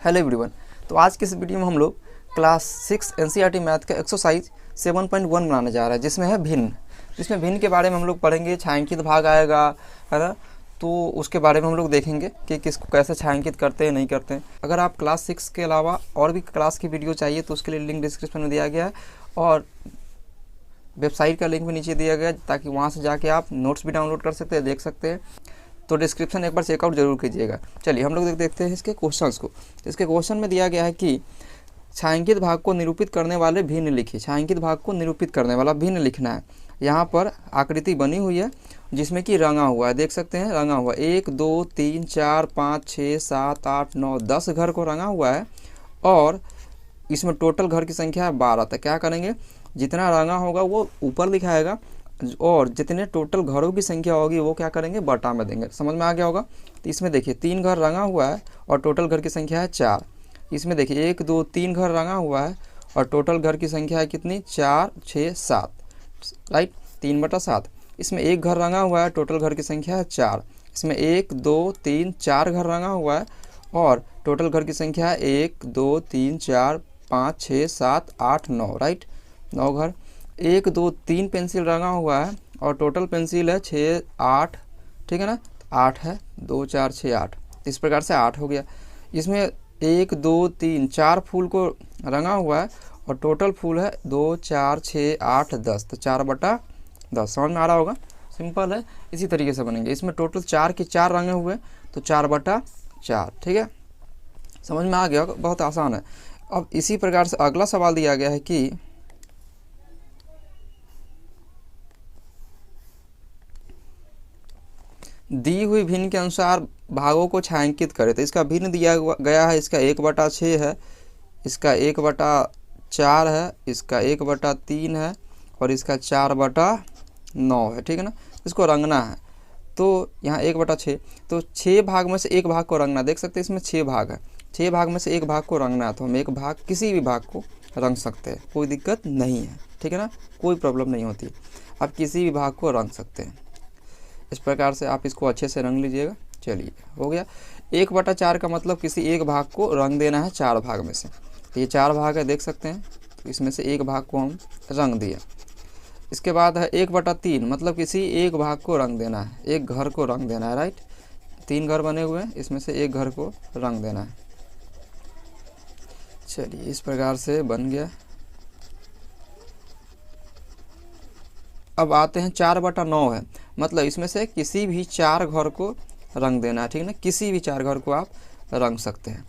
Hello everyone. तो आज की इस वीडियो में हम लोग क्लास 6 एनसीईआरटी मैथ का एक्सरसाइज 7.1 बनाने जा रहे हैं, जिसमें है भिन्न। जिसमें भिन्न के बारे में हम लोग पढ़ेंगे, छायांकित भाग आएगा, है ना। तो उसके बारे में हम लोग देखेंगे कि किसको कैसे छायांकित करते हैं, नहीं करते हैं। अगर आप क्लास 6 के अलावा और भी क्लास की वीडियो चाहिए तो उसके लिए लिंक डिस्क्रिप्शन में दिया गया है और वेबसाइट का लिंक भी नीचे दिया गया है, ताकि वहाँ से जाके आप नोट्स भी डाउनलोड कर सकते हैं, देख सकते हैं। तो डिस्क्रिप्शन एक बार चेकआउट जरूर कीजिएगा। चलिए हम लोग देखते हैं इसके क्वेश्चंस को। इसके क्वेश्चन में दिया गया है कि छायांकित भाग को निरूपित करने वाले भिन्न लिखिए। छायांकित भाग को निरूपित करने वाला भिन्न लिखना है। यहाँ पर आकृति बनी हुई है जिसमें कि रंगा हुआ है, देख सकते हैं रंगा हुआ 1 2 3 4 5 6 7 8 9 10 घर को रंगा हुआ है और इसमें टोटल घर की संख्या है 12। तो क्या करेंगे, जितना रंगा होगा वो ऊपर दिखाएगा और जितने टोटल घरों की संख्या होगी वो क्या करेंगे, बटा में देंगे। समझ में आ गया होगा। तो इसमें देखिए 3 घर रंगा हुआ है और टोटल घर की संख्या है 4। इसमें देखिए 1 2 3 घर रंगा हुआ है और टोटल घर की संख्या है कितनी, 4 6 7, राइट, 3/7। इसमें 1 घर रंगा हुआ है, टोटल घर की संख्या है 4। इसमें 1 2 3 4 घर रंगा हुआ है और टोटल घर की संख्या है 1 2 3 4 5 6 7 8 9, राइट, 9 घर। 1 2 3 पेंसिल रंगा हुआ है और टोटल पेंसिल है 6 8, ठीक है ना, 8 है, 2 4 6 8, इस प्रकार से 8 हो गया। इसमें 1 2 3 4 फूल को रंगा हुआ है और टोटल फूल है 2 4 6 8 10, तो 4/10। समझ में आ रहा होगा, सिंपल है। इसी तरीके से बनेंगे। इसमें टोटल 4 के 4 रंगे हुए तो 4/4, ठीक है, समझ में आ गया, बहुत आसान है। अब इसी प्रकार से अगला सवाल दिया गया है कि दी हुई भिन्न के अनुसार भागों को छायांकित करें। तो इसका भिन्न दिया गया है, इसका 1/6 है, इसका 1/4 है, इसका 1/3 है और इसका 4/9 है, ठीक है ना। इसको रंगना है तो यहाँ 1/6, तो 6 भाग में से एक भाग को रंगना। देख सकते हैं इसमें 6 भाग है, 6 भाग में से एक भाग को रंगना है। तो हम एक भाग, किसी भी भाग को रंग सकते हैं, कोई दिक्कत नहीं है, ठीक है ना, कोई प्रॉब्लम नहीं होती। आप किसी भी भाग को रंग सकते हैं। इस प्रकार से आप इसको अच्छे से रंग लीजिएगा। चलिए हो गया। 1/4 का मतलब किसी एक भाग को रंग देना है 4 भाग में से। तो ये 4 भाग है, देख सकते हैं, तो इसमें से एक भाग को हम रंग दिए। इसके बाद है 1/3, मतलब किसी एक भाग को रंग देना है, एक घर को रंग देना है, राइट। 3 घर बने हुए हैं, इसमें से एक घर को रंग देना है। चलिए इस प्रकार से बन गया। अब आते हैं 4/9 है, मतलब इसमें से किसी भी 4 घर को रंग देना है, ठीक है ना, किसी भी 4 घर को आप रंग सकते हैं।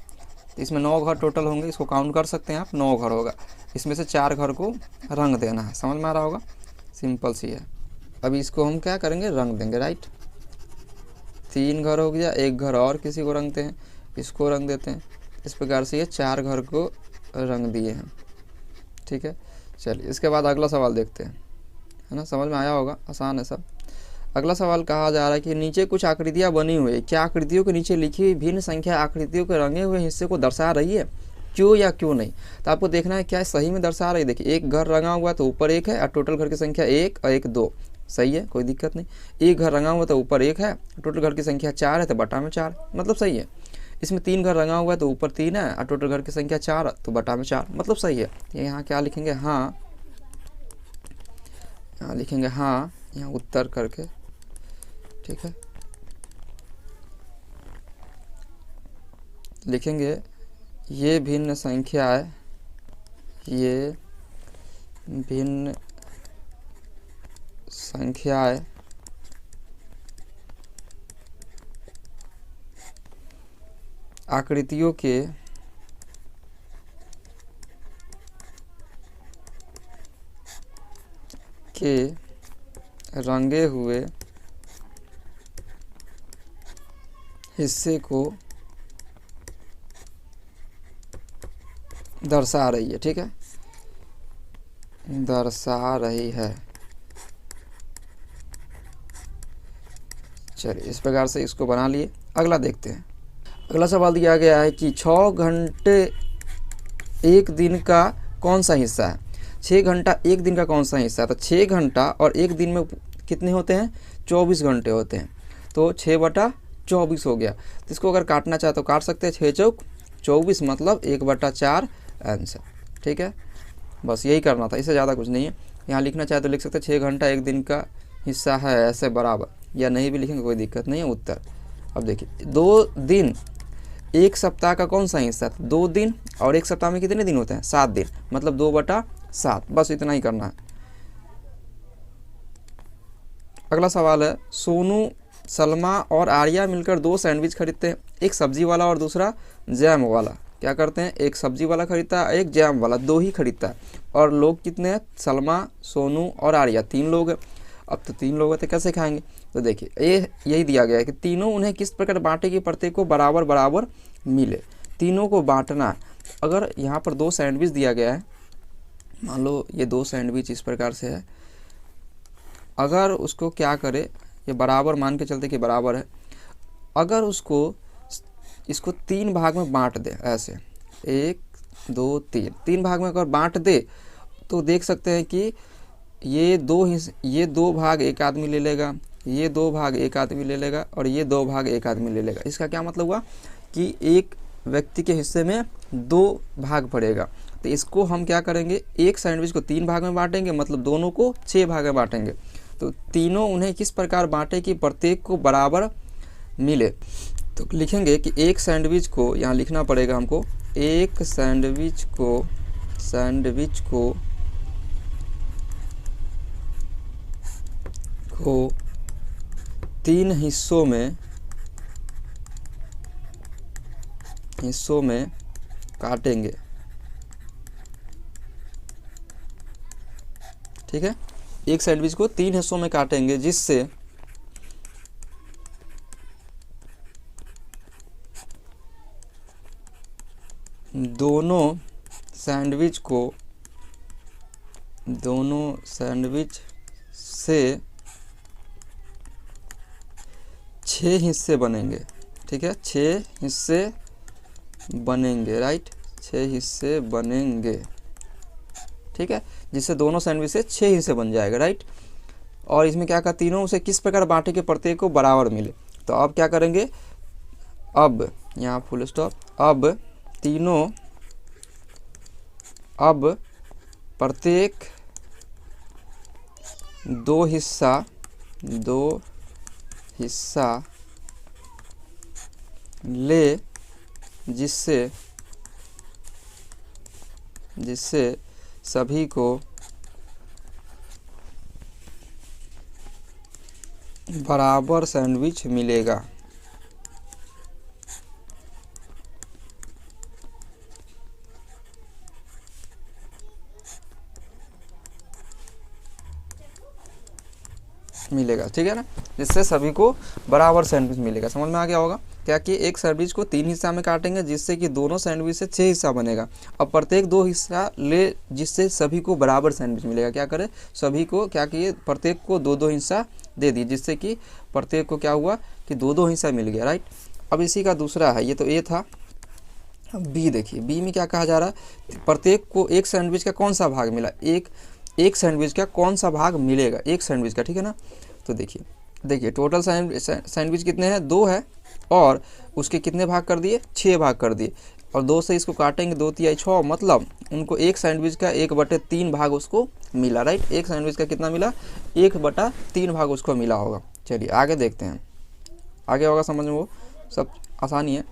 तो इसमें 9 घर टोटल होंगे, इसको काउंट कर सकते हैं आप, 9 घर होगा। इसमें से 4 घर को रंग देना है। समझ में आ रहा होगा, सिंपल सी है। अभी इसको हम क्या करेंगे, रंग देंगे, राइट। 3 घर हो गया, एक घर और किसी को रंगते हैं, इसको रंग देते हैं। इस प्रकार से ये 4 घर को रंग दिए हैं, ठीक है। चलिए इसके बाद अगला सवाल देखते हैं, है ना, समझ में आया होगा, आसान है सब। अगला सवाल कहा जा रहा है कि नीचे कुछ आकृतियां बनी हुई है, क्या आकृतियों के नीचे लिखी हुई भिन्न संख्या आकृतियों के रंगे हुए हिस्से को दर्शा रही है, क्यों या क्यों नहीं। तो आपको देखना है क्या सही में दर्शा रही है। देखिए एक घर रंगा हुआ तो ऊपर 1 है और टोटल घर की संख्या 1 और 1 2, सही है, कोई दिक्कत नहीं। एक घर रंगा हुआ तो ऊपर 1 है, टोटल घर की संख्या 4 है तो बटा में 4, मतलब सही है। इसमें 3 घर रंगा हुआ है तो ऊपर 3 है और टोटल घर की संख्या 4 तो बटा में 4, मतलब सही है। यहाँ क्या लिखेंगे, हाँ, यहाँ लिखेंगे हाँ, यहाँ उत्तर करके, ठीक है, लिखेंगे ये भिन्न संख्याएं, ये भिन्न संख्याएं आकृतियों के रंगे हुए हिस्से को दर्शा रही है, ठीक है, दर्शा रही है। चलिए इस प्रकार से इसको बना लिए। अगला देखते हैं। अगला सवाल दिया गया है कि 6 घंटे एक दिन का कौन सा हिस्सा है। 6 घंटा एक दिन का कौन सा हिस्सा है। तो 6 घंटा और एक दिन में कितने होते हैं, 24 घंटे होते हैं। तो 6/24 हो गया। तो इसको अगर काटना चाहे तो काट सकते हैं, 6 चौक 24 मतलब 1/4 आंसर। ठीक है, बस यही करना था, इससे ज़्यादा कुछ नहीं है। यहाँ लिखना चाहे तो लिख सकते 6 घंटा एक दिन का हिस्सा है ऐसे बराबर, या नहीं भी लिखेंगे कोई दिक्कत नहीं है। उत्तर अब देखिए 2 दिन एक सप्ताह का कौन सा हिस्सा है? 2 दिन, और एक सप्ताह में कितने दिन होते हैं? 7 दिन, मतलब 2/7। बस इतना ही करना है। अगला सवाल है, सोनू, सलमा और आर्या मिलकर 2 सैंडविच खरीदते हैं, एक सब्जी वाला और दूसरा जैम वाला। क्या करते हैं? एक सब्जी वाला खरीदता है, एक जैम वाला, 2 ही खरीदता है। और लोग कितने हैं? सलमा, सोनू और आर्या 3 लोग हैं। अब तो 3 लोग हैं तो कैसे खाएंगे? तो देखिए यही दिया गया है कि तीनों उन्हें किस प्रकार बांटे कि प्रत्येक को बराबर बराबर मिले। तीनों को बांटना है। अगर यहाँ पर 2 सैंडविच दिया गया है, मान लो ये 2 सैंडविच इस प्रकार से है, अगर उसको क्या करे, ये बराबर मान के चलते कि बराबर है, अगर इसको 3 भाग में बांट दे, ऐसे 1 2 3 भाग में अगर बांट दे तो देख सकते हैं कि ये 2 भाग एक आदमी ले लेगा, ये 2 भाग एक आदमी ले लेगा, और ये 2 भाग एक आदमी ले लेगा। इसका क्या मतलब हुआ कि एक व्यक्ति के हिस्से में 2 भाग पड़ेगा। तो इसको हम क्या करेंगे, एक सैंडविच को 3 भाग में बांटेंगे, मतलब दोनों को 6 भाग में बांटेंगे। तो तीनों उन्हें किस प्रकार बांटे कि प्रत्येक को बराबर मिले। तो लिखेंगे कि एक सैंडविच को, यहाँ लिखना पड़ेगा हमको, एक सैंडविच को 3 हिस्सों में काटेंगे। ठीक है, एक सैंडविच को 3 हिस्सों में काटेंगे, जिससे दोनों सैंडविच से 6 हिस्से बनेंगे। ठीक है, 6 हिस्से बनेंगे, राइट, 6 हिस्से बनेंगे। ठीक है, जिससे दोनों सैंडविच से 6 हिस्से बन जाएगा, राइट। और इसमें क्या कहा, तीनों उसे किस प्रकार बांटे कि प्रत्येक को बराबर मिले। तो अब क्या करेंगे, अब यहाँ फुल स्टॉप, अब प्रत्येक 2 हिस्सा ले, जिससे सभी को बराबर सैंडविच मिलेगा। ठीक है ना, जिससे सभी को बराबर सैंडविच मिलेगा। समझ में आ गया होगा क्या कि एक सैंडविच को 3 हिस्सा में काटेंगे, जिससे कि दोनों सैंडविच से 6 हिस्सा बनेगा। और प्रत्येक 2 हिस्सा ले, जिससे सभी को बराबर सैंडविच मिलेगा। क्या करे, सभी को क्या किए, प्रत्येक को 2-2 हिस्सा दे दिए, जिससे कि प्रत्येक को क्या हुआ कि 2-2 हिस्सा मिल गया, राइट। अब इसी का दूसरा है, ये तो ए था। बी देखिए, बी में क्या कहा जा रहा है, प्रत्येक को एक सैंडविच का कौन सा भाग मिला, एक सैंडविच का कौन सा भाग मिलेगा, एक सैंडविच का। ठीक है ना, तो देखिए टोटल सैंडविच कितने हैं, 2 है, और उसके कितने भाग कर दिए, 6 भाग कर दिए। और 2 से इसको काटेंगे, 2 तिहाई 6, मतलब उनको एक सैंडविच का 1/3 भाग उसको मिला, राइट। एक सैंडविच का कितना मिला, 1/3 भाग उसको मिला होगा। चलिए आगे देखते हैं, आगे होगा समझ में, वो सब आसानी है।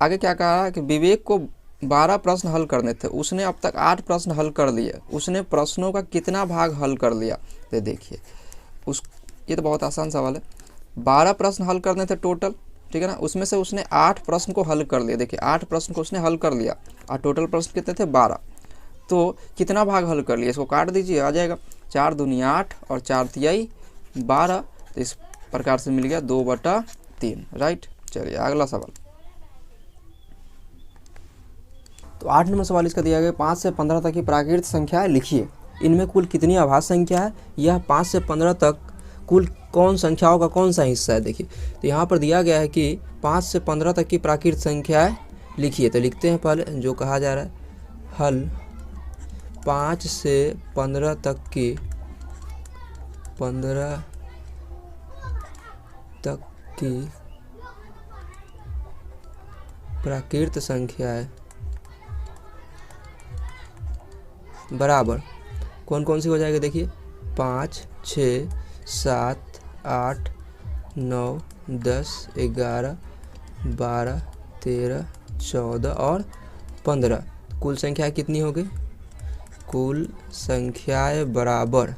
आगे क्या कहा कि विवेक को 12 प्रश्न हल करने थे, उसने अब तक 8 प्रश्न हल कर लिए, उसने प्रश्नों का कितना भाग हल कर लिया। तो देखिए ये तो बहुत आसान सवाल है। 12 प्रश्न हल करने थे टोटल, ठीक है ना, उसमें से उसने 8 प्रश्न को हल कर लिया। देखिए 8 प्रश्न को उसने हल कर लिया, और टोटल प्रश्न कितने थे, 12। तो कितना भाग हल कर लिया, इसको काट दीजिए, आ जाएगा 4 दूनी 8 और 4 तिहाई 12। तो इस प्रकार से मिल गया 2/3, राइट। चलिए अगला सवाल। तो 8 नंबर सवाल इसका दिया गया, 5 से 15 तक की प्राकृत संख्याएं लिखिए, इनमें कुल कितनी आभास संख्या है। यह 5 से 15 तक कुल कौन संख्याओं का कौन सा हिस्सा है। देखिए तो यहाँ पर दिया गया है कि 5 से 15 तक की प्राकृत संख्याएं लिखिए। तो लिखते हैं पहले जो कहा जा रहा है, हल 5 से 15 तक की प्राकृत संख्याएं बराबर कौन कौन सी हो जाएगी, देखिए 5, 6, 7, 8, 9, 10, 11, 12, 13, 14 और 15। कुल संख्या कितनी हो गई, कुल संख्याएं बराबर,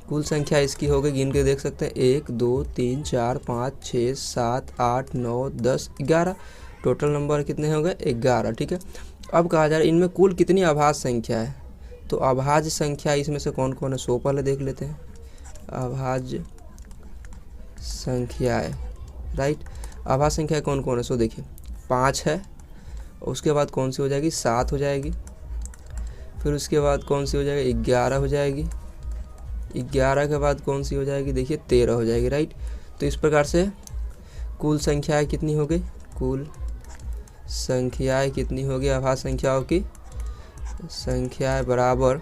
कुल संख्या इसकी हो गई, गिन के देख सकते हैं 1, 2, 3, 4, 5, 6, 7, 8, 9, 10, 11। टोटल नंबर कितने हो गए, 11। ठीक है, अब कहा जा रहा है इनमें कुल कितनी अभाज्य संख्या है, तो अभाज्य संख्या इसमें से कौन कौन है, सो पहले देख लेते हैं। अभाज्य संख्याएं, राइट, अभाज्य संख्या कौन कौन है, सो देखिए 5 है, उसके बाद कौन सी हो जाएगी, 7 हो जाएगी, फिर उसके बाद कौन सी हो जाएगी, 11 हो जाएगी, 11 के बाद कौन सी हो जाएगी, देखिए 13 हो जाएगी, राइट। तो इस प्रकार से कुल संख्याएं कितनी हो गई, कुल संख्याएं कितनी हो गई, अभाज्य संख्याओं की संख्याएं बराबर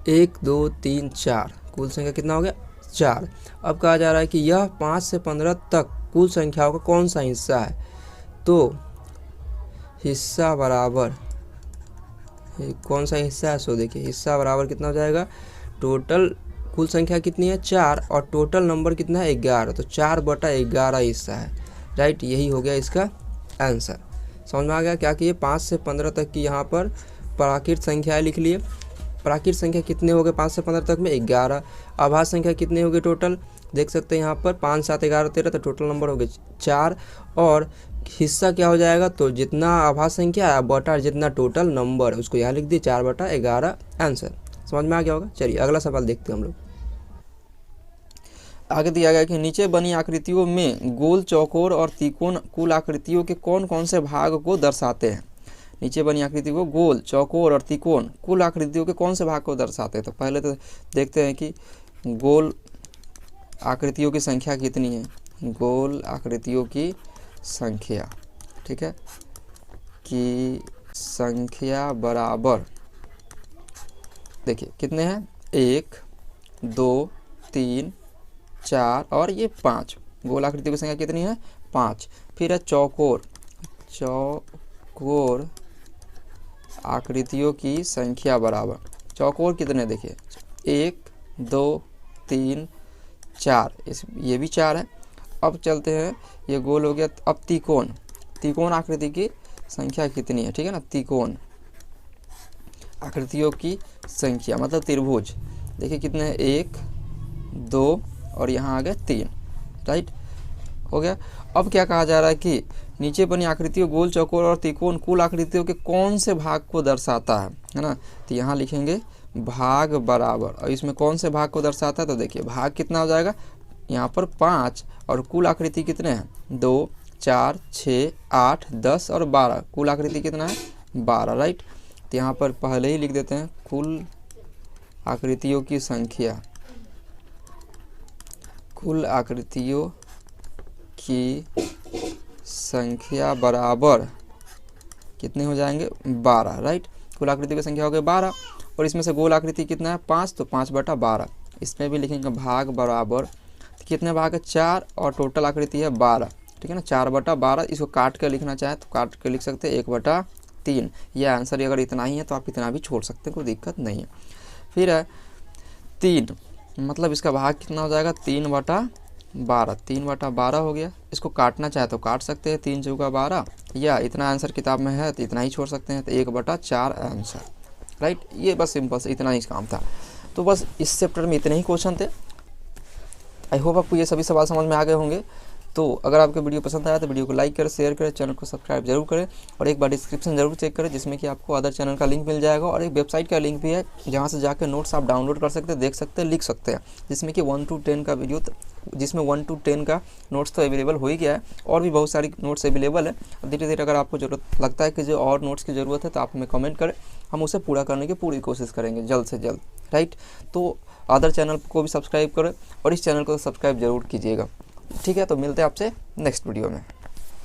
1, 2, 3, 4। कुल संख्या कितना हो गया, 4। अब कहा जा रहा है कि यह 5 से 15 तक कुल संख्याओं का कौन सा हिस्सा है, तो हिस्सा बराबर कौन सा हिस्सा है, सो देखिए हिस्सा बराबर कितना हो जाएगा, टोटल कुल संख्या कितनी है 4 और टोटल नंबर कितना है 11, तो 4/11 हिस्सा है, राइट। यही हो गया इसका आंसर। समझ में आ गया क्या कि ये 5 से 15 तक की यहाँ पर प्राकृत संख्याएं लिख लिए। प्राकृत संख्या कितने हो गए 5 से 15 तक में, 11। अभाज्य संख्या कितने हो गए टोटल, देख सकते हैं यहाँ पर 5, 7, 11, 13, तो टोटल नंबर हो गए 4। और हिस्सा क्या हो जाएगा, तो जितना अभाज्य संख्या है बटा जितना टोटल नंबर, उसको यहाँ लिख दिए 4/11 आंसर। समझ में आ गया होगा। चलिए अगला सवाल देखते हैं हम लोग। आगे दिया गया कि नीचे बनी आकृतियों में गोल, चौकोर और त्रिकोण कुल आकृतियों के कौन कौन से भाग को दर्शाते हैं। नीचे बनी आकृतियों को गोल, चौकोर और त्रिकोण कुल आकृतियों के कौन से भाग को दर्शाते हैं। तो पहले तो देखते हैं कि गोल आकृतियों की संख्या कितनी है। गोल आकृतियों की संख्या, ठीक है, की संख्या बराबर, देखिए कितने हैं, 1, 2, 3, 4 और ये 5। गोल आकृतियों की संख्या कितनी है, 5। फिर है चौकोर, चौकोर आकृतियों की संख्या बराबर, चौकोर कितने, देखिए 1, 2, 3, 4, ये भी 4 है। अब चलते हैं, ये गोल हो गया। अब त्रिकोण, त्रिकोण आकृति की संख्या कितनी है, ठीक है ना। त्रिकोण आकृतियों की संख्या मतलब त्रिभुज, देखिए कितने हैं, 1, 2 और यहाँ आ गया 3, राइट, हो गया। अब क्या कहा जा रहा है कि नीचे बनी आकृतियों गोल, चौकोर और त्रिकोण कुल आकृतियों के कौन से भाग को दर्शाता है ना। तो यहाँ लिखेंगे भाग बराबर, और इसमें कौन से भाग को दर्शाता है, तो देखिए भाग कितना हो जाएगा यहाँ पर 5 और कुल आकृति कितने हैं 2, 4, 6, 8, 10 और 12। कुल आकृति कितना है 12, राइट। तो यहाँ पर पहले ही लिख देते हैं कुल आकृतियों की संख्या, कुल आकृतियों की संख्या बराबर कितने हो जाएंगे 12, राइट। कुल आकृति की संख्या हो गई 12 और इसमें से गोल आकृति कितना है 5, तो 5/12। इसमें भी लिखेंगे भाग बराबर, तो कितने भाग है 4 और टोटल आकृति है 12, ठीक है ना। 4/12, इसको काट कर लिखना चाहे तो काट कर लिख सकते हैं 1/3। यह आंसर अगर इतना ही है तो आप इतना भी छोड़ सकते हैं, कोई दिक्कत नहीं है। फिर है 3, मतलब इसका भाग कितना हो जाएगा 3/12, 3/12 हो गया। इसको काटना चाहे तो काट सकते हैं 3 × 12, या इतना आंसर किताब में है तो इतना ही छोड़ सकते हैं, तो 1/4 आंसर, राइट। ये बस सिंपल से इतना ही काम था। तो बस इस चैप्टर में इतने ही क्वेश्चन थे। आई होप आपको ये सभी सवाल समझ में आ गए होंगे। तो अगर आपको वीडियो पसंद आया तो वीडियो को लाइक करें, शेयर करें, चैनल को सब्सक्राइब जरूर करें और एक बार डिस्क्रिप्शन जरूर चेक करें जिसमें कि आपको अदर चैनल का लिंक मिल जाएगा और एक वेबसाइट का लिंक भी है जहां से जाकर नोट्स आप डाउनलोड कर सकते हैं, देख सकते हैं, लिख सकते हैं, जिसमें कि 1 to 10 का वीडियो, जिसमें 1 to 10 का नोट्स तो अवेलेबल हो ही गया है और भी बहुत सारी नोट्स अवेलेबल है। धीरे धीरे अगर आपको जरूरत लगता है कि जो और नोट्स की ज़रूरत है तो आप हमें कमेंट करें, हम उसे पूरा करने की पूरी कोशिश करेंगे जल्द से जल्द, राइट। तो अदर चैनल को भी सब्सक्राइब करें और इस चैनल को सब्सक्राइब जरूर कीजिएगा, ठीक है। तो मिलते हैं आपसे नेक्स्ट वीडियो में।